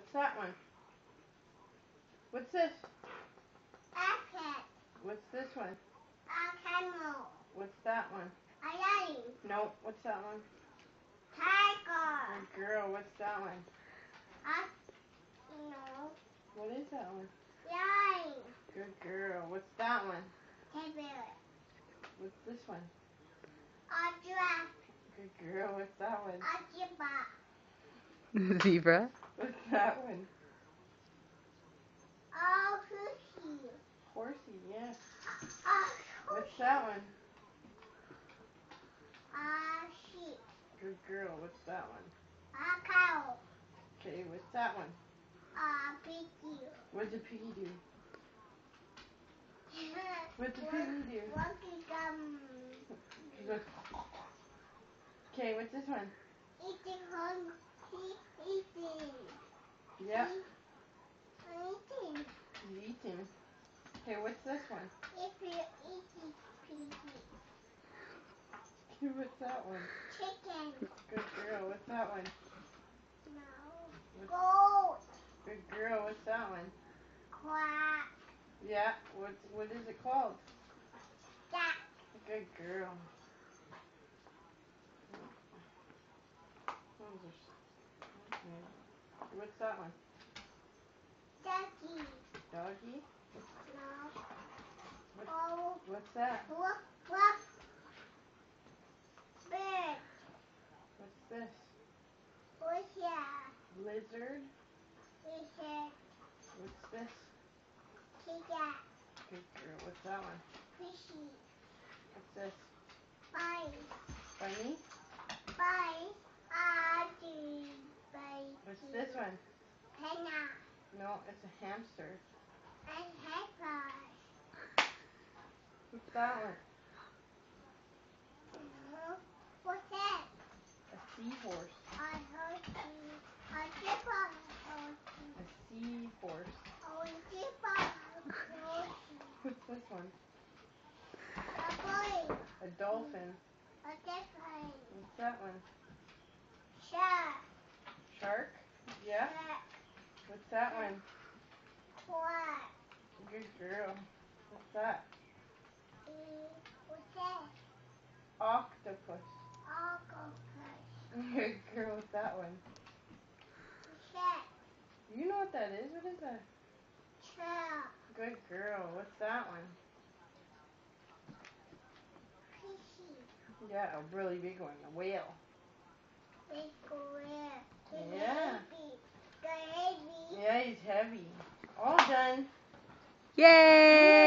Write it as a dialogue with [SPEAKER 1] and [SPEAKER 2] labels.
[SPEAKER 1] What's that one? What's this?
[SPEAKER 2] A cat.
[SPEAKER 1] What's this one?
[SPEAKER 2] A camel.
[SPEAKER 1] What's that one?
[SPEAKER 2] A lion.
[SPEAKER 1] No, what's that one?
[SPEAKER 2] Tiger.
[SPEAKER 1] Good girl, what's that one?
[SPEAKER 2] No.
[SPEAKER 1] What is that one?
[SPEAKER 2] Lion.
[SPEAKER 1] Good girl, what's that one?
[SPEAKER 2] Table.
[SPEAKER 1] What's this one?
[SPEAKER 2] A giraffe.
[SPEAKER 1] Good girl, what's that one?
[SPEAKER 2] A zebra.
[SPEAKER 3] Zebra.
[SPEAKER 1] What's that one?
[SPEAKER 2] A horsey.
[SPEAKER 1] Horsey, yeah.
[SPEAKER 2] A
[SPEAKER 1] What's that one?
[SPEAKER 2] A sheep.
[SPEAKER 1] Good girl, what's that one?
[SPEAKER 2] A cow.
[SPEAKER 1] Okay, what's that one?
[SPEAKER 2] A piggy.
[SPEAKER 1] What's a piggy do? What's a piggy do?
[SPEAKER 2] Monkey gum.
[SPEAKER 1] She goes. Okay, what's this one?
[SPEAKER 2] Eating hungry. Eating.
[SPEAKER 1] Yeah,
[SPEAKER 2] Eating.
[SPEAKER 1] he's eating. Okay, what's this one?
[SPEAKER 2] If you eating piggy.
[SPEAKER 1] Okay, what's that one?
[SPEAKER 2] Chicken.
[SPEAKER 1] Good girl, what's that one?
[SPEAKER 2] No. Goat.
[SPEAKER 1] Good girl, what's that one?
[SPEAKER 2] Quack.
[SPEAKER 1] Yeah, what is it called?
[SPEAKER 2] Duck.
[SPEAKER 1] Good girl. What's that one?
[SPEAKER 2] Ducky.
[SPEAKER 1] Doggy?
[SPEAKER 2] No. Oh.
[SPEAKER 1] What's that?
[SPEAKER 2] Woof, woof. Bird.
[SPEAKER 1] What's this?
[SPEAKER 2] What's here?
[SPEAKER 1] Lizard?
[SPEAKER 2] Lizard.
[SPEAKER 1] What's this?
[SPEAKER 2] Tiger.
[SPEAKER 1] Good girl, what's that one?
[SPEAKER 2] Fishy.
[SPEAKER 1] What's this?
[SPEAKER 2] Bye.
[SPEAKER 1] Bunny?
[SPEAKER 2] Bye. Bye.
[SPEAKER 1] What's this one?
[SPEAKER 2] Henna.
[SPEAKER 1] No, it's a hamster.
[SPEAKER 2] And heifer.
[SPEAKER 1] What's that one?
[SPEAKER 2] What's that?
[SPEAKER 1] A seahorse.
[SPEAKER 2] A horsey. A zebra.
[SPEAKER 1] A seahorse.
[SPEAKER 2] A zebra. Horsey.
[SPEAKER 1] What's this one?
[SPEAKER 2] A boy.
[SPEAKER 1] A dolphin.
[SPEAKER 2] A dolphin.
[SPEAKER 1] What's that one?
[SPEAKER 2] Shark.
[SPEAKER 1] Shark? Yeah.
[SPEAKER 2] Shark.
[SPEAKER 1] What's that one?
[SPEAKER 2] Quack.
[SPEAKER 1] Good girl. What's that?
[SPEAKER 2] What's that?
[SPEAKER 1] Octopus.
[SPEAKER 2] Octopus.
[SPEAKER 1] Good girl, what's that one?
[SPEAKER 2] What's that?
[SPEAKER 1] You know what that is? What is that?
[SPEAKER 2] Shark.
[SPEAKER 1] Good girl, what's that one?
[SPEAKER 2] Fishy.
[SPEAKER 1] Yeah, a really big one. A whale.
[SPEAKER 2] Big whale.
[SPEAKER 1] Yeah.
[SPEAKER 2] Heavy.
[SPEAKER 1] Yeah, he's heavy. All done.
[SPEAKER 3] Yay!